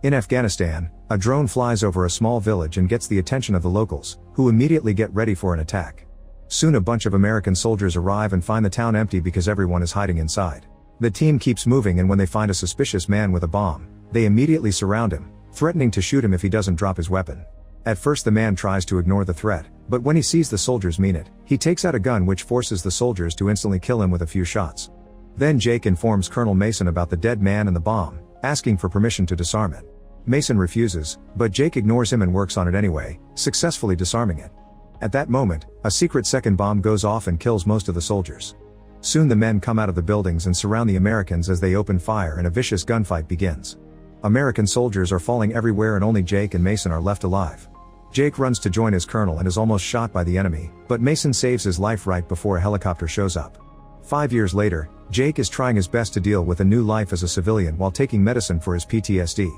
In Afghanistan, a drone flies over a small village and gets the attention of the locals, who immediately get ready for an attack. Soon a bunch of American soldiers arrive and find the town empty because everyone is hiding inside. The team keeps moving, and when they find a suspicious man with a bomb, they immediately surround him, threatening to shoot him if he doesn't drop his weapon. At first the man tries to ignore the threat, but when he sees the soldiers mean it, he takes out a gun which forces the soldiers to instantly kill him with a few shots. Then Jake informs Colonel Mason about the dead man and the bomb, asking for permission to disarm it. Mason refuses, but Jake ignores him and works on it anyway, successfully disarming it. At that moment, a secret second bomb goes off and kills most of the soldiers. Soon the men come out of the buildings and surround the Americans as they open fire and a vicious gunfight begins. American soldiers are falling everywhere and only Jake and Mason are left alive. Jake runs to join his colonel and is almost shot by the enemy, but Mason saves his life right before a helicopter shows up. 5 years later, Jake is trying his best to deal with a new life as a civilian while taking medicine for his PTSD.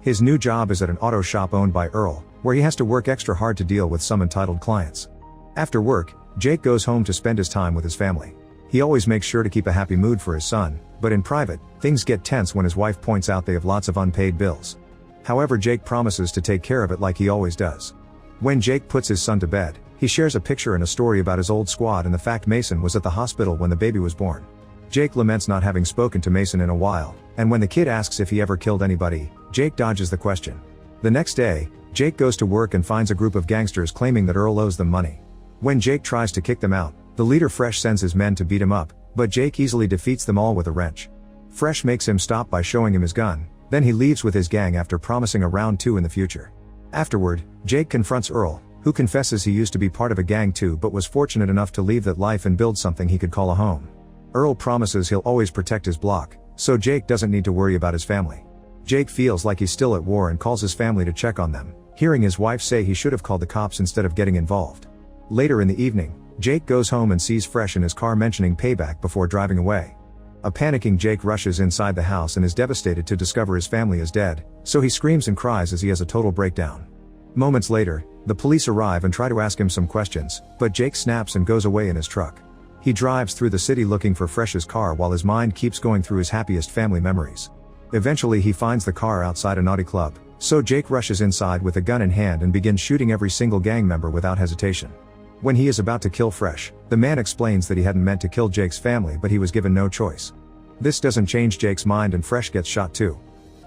His new job is at an auto shop owned by Earl, where he has to work extra hard to deal with some entitled clients. After work, Jake goes home to spend his time with his family. He always makes sure to keep a happy mood for his son, but in private, things get tense when his wife points out they have lots of unpaid bills. However, Jake promises to take care of it like he always does. When Jake puts his son to bed, he shares a picture and a story about his old squad and the fact Mason was at the hospital when the baby was born. Jake laments not having spoken to Mason in a while, and when the kid asks if he ever killed anybody, Jake dodges the question. The next day, Jake goes to work and finds a group of gangsters claiming that Earl owes them money. When Jake tries to kick them out, the leader Fresh sends his men to beat him up, but Jake easily defeats them all with a wrench. Fresh makes him stop by showing him his gun, then he leaves with his gang after promising a round 2 in the future. Afterward, Jake confronts Earl, who confesses he used to be part of a gang too but was fortunate enough to leave that life and build something he could call a home. Earl promises he'll always protect his block, so Jake doesn't need to worry about his family. Jake feels like he's still at war and calls his family to check on them, hearing his wife say he should have called the cops instead of getting involved. Later in the evening, Jake goes home and sees Fresh in his car mentioning payback before driving away. A panicking Jake rushes inside the house and is devastated to discover his family is dead, so he screams and cries as he has a total breakdown. Moments later, the police arrive and try to ask him some questions, but Jake snaps and goes away in his truck. He drives through the city looking for Fresh's car while his mind keeps going through his happiest family memories. Eventually he finds the car outside a naughty club, so Jake rushes inside with a gun in hand and begins shooting every single gang member without hesitation. When he is about to kill Fresh, the man explains that he hadn't meant to kill Jake's family but he was given no choice. This doesn't change Jake's mind and Fresh gets shot too.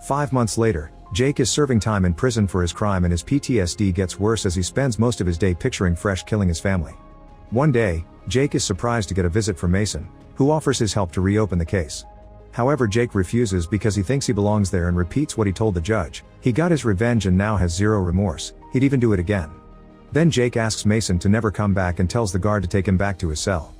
5 months later, Jake is serving time in prison for his crime and his PTSD gets worse as he spends most of his day picturing Fresh killing his family. One day, Jake is surprised to get a visit from Mason, who offers his help to reopen the case. However, Jake refuses because he thinks he belongs there and repeats what he told the judge. He got his revenge and now has zero remorse, he'd even do it again. Then Jake asks Mason to never come back and tells the guard to take him back to his cell.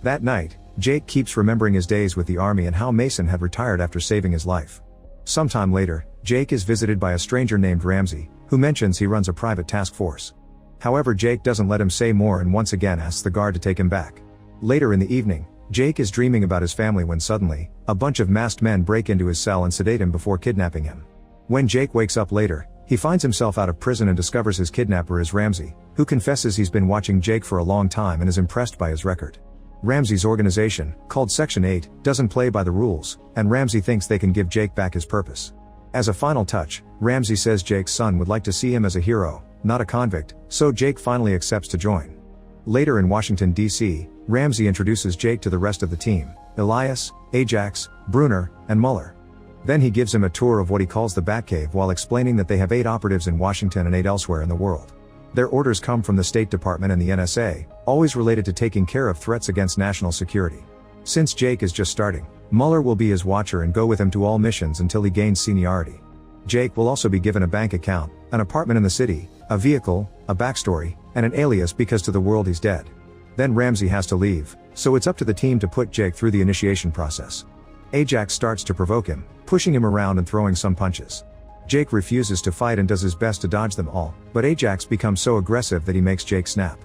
That night, Jake keeps remembering his days with the army and how Mason had retired after saving his life. Sometime later, Jake is visited by a stranger named Ramsey, who mentions he runs a private task force. However, Jake doesn't let him say more and once again asks the guard to take him back. Later in the evening, Jake is dreaming about his family when suddenly, a bunch of masked men break into his cell and sedate him before kidnapping him. When Jake wakes up later, he finds himself out of prison and discovers his kidnapper is Ramsey, who confesses he's been watching Jake for a long time and is impressed by his record. Ramsey's organization, called Section 8, doesn't play by the rules, and Ramsey thinks they can give Jake back his purpose. As a final touch, Ramsey says Jake's son would like to see him as a hero, not a convict, so Jake finally accepts to join. Later in Washington, D.C., Ramsey introduces Jake to the rest of the team, Elias, Ajax, Bruner, and Mueller. Then he gives him a tour of what he calls the Batcave while explaining that they have 8 operatives in Washington and 8 elsewhere in the world. Their orders come from the State Department and the NSA, always related to taking care of threats against national security. Since Jake is just starting, Mueller will be his watcher and go with him to all missions until he gains seniority. Jake will also be given a bank account, an apartment in the city, a vehicle, a backstory, and an alias because to the world he's dead. Then Ramsey has to leave, so it's up to the team to put Jake through the initiation process. Ajax starts to provoke him, pushing him around and throwing some punches. Jake refuses to fight and does his best to dodge them all, but Ajax becomes so aggressive that he makes Jake snap.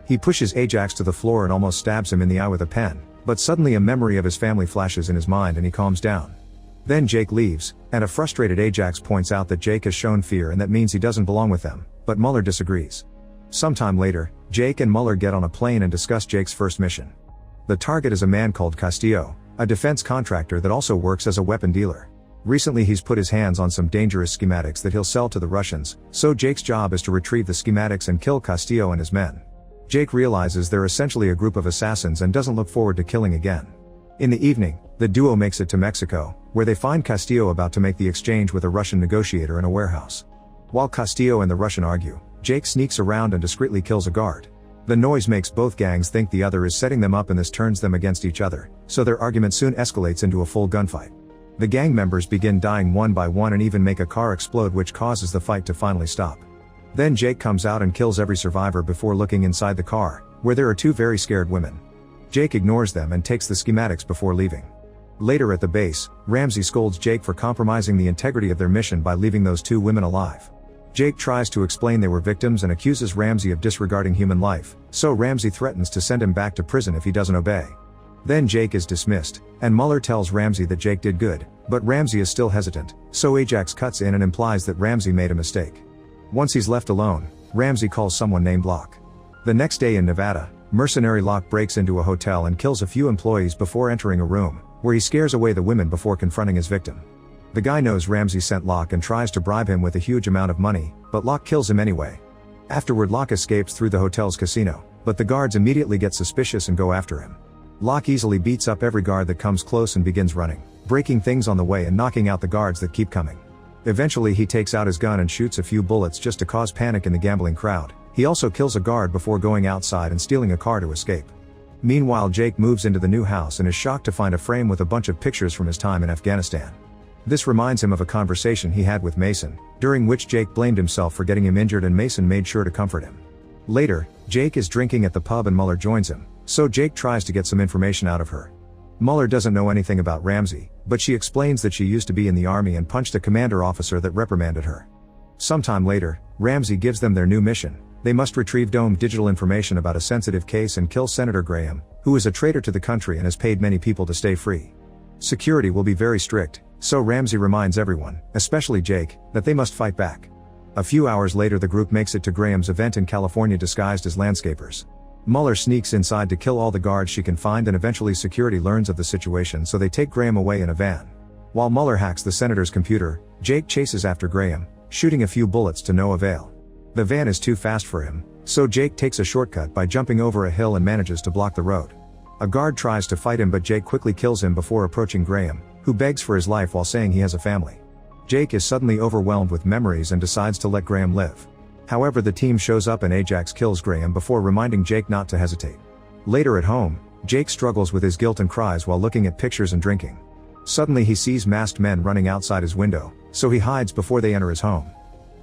He pushes Ajax to the floor and almost stabs him in the eye with a pen, but suddenly a memory of his family flashes in his mind and he calms down. Then Jake leaves, and a frustrated Ajax points out that Jake has shown fear and that means he doesn't belong with them, but Mueller disagrees. Sometime later, Jake and Mueller get on a plane and discuss Jake's first mission. The target is a man called Castillo, a defense contractor that also works as a weapon dealer. Recently he's put his hands on some dangerous schematics that he'll sell to the Russians, so Jake's job is to retrieve the schematics and kill Castillo and his men. Jake realizes they're essentially a group of assassins and doesn't look forward to killing again. In the evening, the duo makes it to Mexico, where they find Castillo about to make the exchange with a Russian negotiator in a warehouse. While Castillo and the Russian argue, Jake sneaks around and discreetly kills a guard. The noise makes both gangs think the other is setting them up, and this turns them against each other, so their argument soon escalates into a full gunfight. The gang members begin dying one by one and even make a car explode, which causes the fight to finally stop. Then Jake comes out and kills every survivor before looking inside the car, where there are two very scared women. Jake ignores them and takes the schematics before leaving. Later at the base, Ramsey scolds Jake for compromising the integrity of their mission by leaving those two women alive. Jake tries to explain they were victims and accuses Ramsey of disregarding human life, so Ramsey threatens to send him back to prison if he doesn't obey. Then Jake is dismissed, and Muller tells Ramsey that Jake did good, but Ramsey is still hesitant, so Ajax cuts in and implies that Ramsey made a mistake. Once he's left alone, Ramsey calls someone named Locke. The next day in Nevada, mercenary Locke breaks into a hotel and kills a few employees before entering a room, where he scares away the women before confronting his victim. The guy knows Ramsey sent Locke and tries to bribe him with a huge amount of money, but Locke kills him anyway. Afterward, Locke escapes through the hotel's casino, but the guards immediately get suspicious and go after him. Locke easily beats up every guard that comes close and begins running, breaking things on the way and knocking out the guards that keep coming. Eventually he takes out his gun and shoots a few bullets just to cause panic in the gambling crowd. He also kills a guard before going outside and stealing a car to escape. Meanwhile, Jake moves into the new house and is shocked to find a frame with a bunch of pictures from his time in Afghanistan. This reminds him of a conversation he had with Mason, during which Jake blamed himself for getting him injured and Mason made sure to comfort him. Later, Jake is drinking at the pub and Muller joins him, so Jake tries to get some information out of her. Muller doesn't know anything about Ramsey, but she explains that she used to be in the army and punched a commander officer that reprimanded her. Sometime later, Ramsey gives them their new mission. They must retrieve domed digital information about a sensitive case and kill Senator Graham, who is a traitor to the country and has paid many people to stay free. Security will be very strict, so Ramsey reminds everyone, especially Jake, that they must fight back. A few hours later, the group makes it to Graham's event in California disguised as landscapers. Muller sneaks inside to kill all the guards she can find, and eventually security learns of the situation, so they take Graham away in a van. While Muller hacks the senator's computer, Jake chases after Graham, shooting a few bullets to no avail. The van is too fast for him, so Jake takes a shortcut by jumping over a hill and manages to block the road. A guard tries to fight him, but Jake quickly kills him before approaching Graham, who begs for his life while saying he has a family. Jake is suddenly overwhelmed with memories and decides to let Graham live. However, the team shows up and Ajax kills Graham before reminding Jake not to hesitate. Later at home, Jake struggles with his guilt and cries while looking at pictures and drinking. Suddenly he sees masked men running outside his window, so he hides before they enter his home.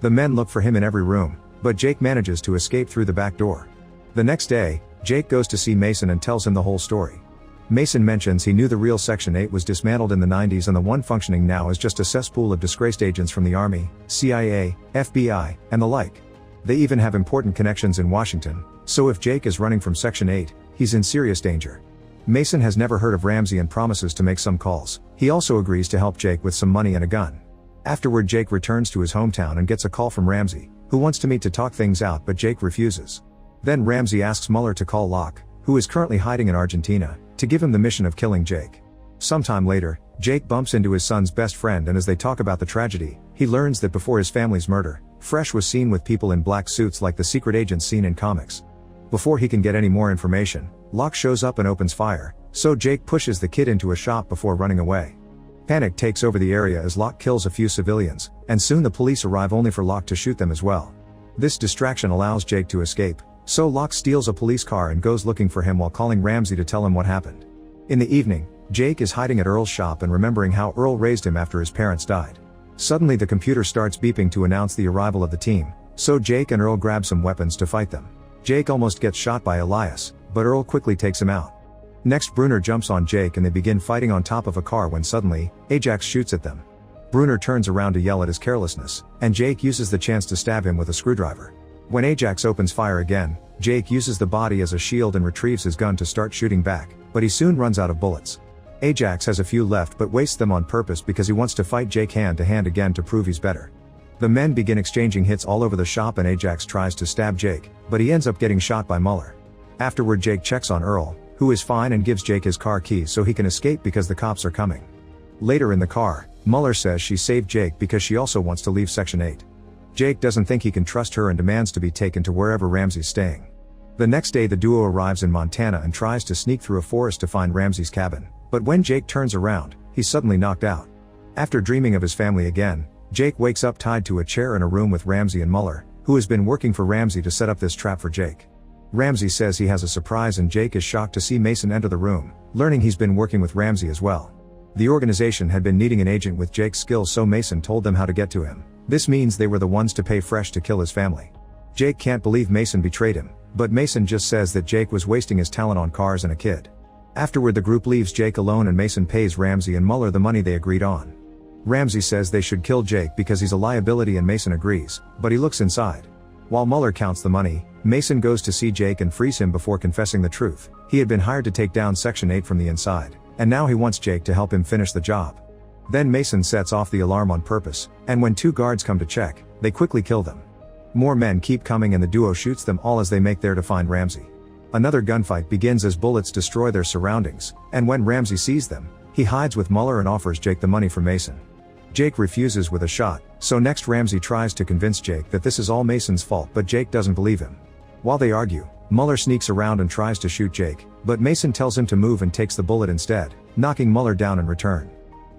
The men look for him in every room, but Jake manages to escape through the back door. The next day, Jake goes to see Mason and tells him the whole story. Mason mentions he knew the real Section 8 was dismantled in the 90s and the one functioning now is just a cesspool of disgraced agents from the Army, CIA, FBI, and the like. They even have important connections in Washington, so if Jake is running from Section 8, he's in serious danger. Mason has never heard of Ramsey and promises to make some calls. He also agrees to help Jake with some money and a gun. Afterward, Jake returns to his hometown and gets a call from Ramsey, who wants to meet to talk things out, but Jake refuses. Then Ramsey asks Muller to call Locke, who is currently hiding in Argentina, to give him the mission of killing Jake. Sometime later, Jake bumps into his son's best friend, and as they talk about the tragedy, he learns that before his family's murder, Fresh was seen with people in black suits like the secret agents seen in comics. Before he can get any more information, Locke shows up and opens fire, so Jake pushes the kid into a shop before running away. Panic takes over the area as Locke kills a few civilians, and soon the police arrive only for Locke to shoot them as well. This distraction allows Jake to escape, so Locke steals a police car and goes looking for him while calling Ramsey to tell him what happened. In the evening, Jake is hiding at Earl's shop and remembering how Earl raised him after his parents died. Suddenly the computer starts beeping to announce the arrival of the team, so Jake and Earl grab some weapons to fight them. Jake almost gets shot by Elias, but Earl quickly takes him out. Next, Bruner jumps on Jake and they begin fighting on top of a car when suddenly, Ajax shoots at them. Bruner turns around to yell at his carelessness, and Jake uses the chance to stab him with a screwdriver. When Ajax opens fire again, Jake uses the body as a shield and retrieves his gun to start shooting back, but he soon runs out of bullets. Ajax has a few left but wastes them on purpose because he wants to fight Jake hand to hand again to prove he's better. The men begin exchanging hits all over the shop and Ajax tries to stab Jake, but he ends up getting shot by Muller. Afterward, Jake checks on Earl, who is fine and gives Jake his car keys so he can escape because the cops are coming. Later in the car, Mueller says she saved Jake because she also wants to leave Section 8. Jake doesn't think he can trust her and demands to be taken to wherever Ramsey's staying. The next day the duo arrives in Montana and tries to sneak through a forest to find Ramsey's cabin, but when Jake turns around, he's suddenly knocked out. After dreaming of his family again, Jake wakes up tied to a chair in a room with Ramsey and Mueller, who has been working for Ramsey to set up this trap for Jake. Ramsey says he has a surprise and Jake is shocked to see Mason enter the room, learning he's been working with Ramsey as well. The organization had been needing an agent with Jake's skills, so Mason told them how to get to him. This means they were the ones to pay Fresh to kill his family. Jake can't believe Mason betrayed him, but Mason just says that Jake was wasting his talent on cars and a kid. Afterward the group leaves Jake alone and Mason pays Ramsey and Mueller the money they agreed on. Ramsey says they should kill Jake because he's a liability and Mason agrees, but he looks inside. While Mueller counts the money, Mason goes to see Jake and frees him before confessing the truth. He had been hired to take down Section 8 from the inside, and now he wants Jake to help him finish the job. Then Mason sets off the alarm on purpose, and when two guards come to check, they quickly kill them. More men keep coming and the duo shoots them all as they make there to find Ramsey. Another gunfight begins as bullets destroy their surroundings, and when Ramsey sees them, he hides with Mueller and offers Jake the money for Mason. Jake refuses with a shot, so next Ramsey tries to convince Jake that this is all Mason's fault, but Jake doesn't believe him. While they argue, Mueller sneaks around and tries to shoot Jake, but Mason tells him to move and takes the bullet instead, knocking Mueller down in return.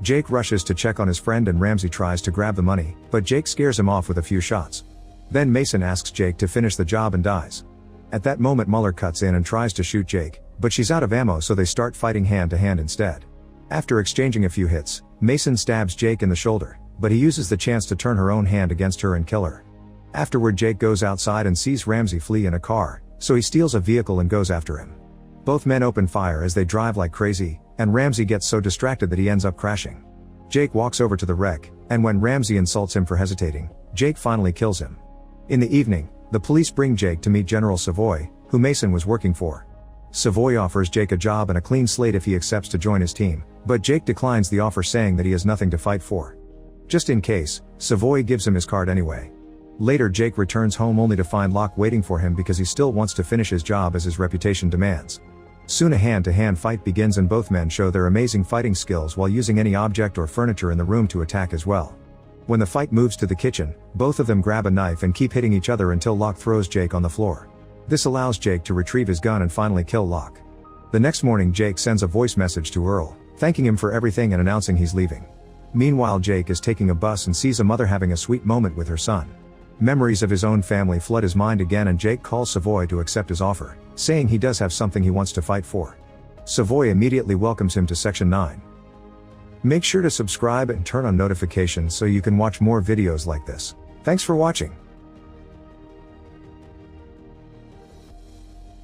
Jake rushes to check on his friend and Ramsey tries to grab the money, but Jake scares him off with a few shots. Then Mason asks Jake to finish the job and dies. At that moment Mueller cuts in and tries to shoot Jake, but she's out of ammo, so they start fighting hand to hand instead. After exchanging a few hits, Mason stabs Jake in the shoulder, but he uses the chance to turn her own hand against her and kill her. Afterward Jake goes outside and sees Ramsey flee in a car, so he steals a vehicle and goes after him. Both men open fire as they drive like crazy, and Ramsey gets so distracted that he ends up crashing. Jake walks over to the wreck, and when Ramsey insults him for hesitating, Jake finally kills him. In the evening, the police bring Jake to meet General Savoy, who Mason was working for. Savoy offers Jake a job and a clean slate if he accepts to join his team, but Jake declines the offer saying that he has nothing to fight for. Just in case, Savoy gives him his card anyway. Later Jake returns home only to find Locke waiting for him because he still wants to finish his job as his reputation demands. Soon a hand-to-hand fight begins and both men show their amazing fighting skills while using any object or furniture in the room to attack as well. When the fight moves to the kitchen, both of them grab a knife and keep hitting each other until Locke throws Jake on the floor. This allows Jake to retrieve his gun and finally kill Locke. The next morning Jake sends a voice message to Earl, thanking him for everything and announcing he's leaving. Meanwhile Jake is taking a bus and sees a mother having a sweet moment with her son. Memories of his own family flood his mind again and Jake calls Savoy to accept his offer, saying he does have something he wants to fight for. Savoy immediately welcomes him to Section 9. Make sure to subscribe and turn on notifications so you can watch more videos like this. Thanks for watching.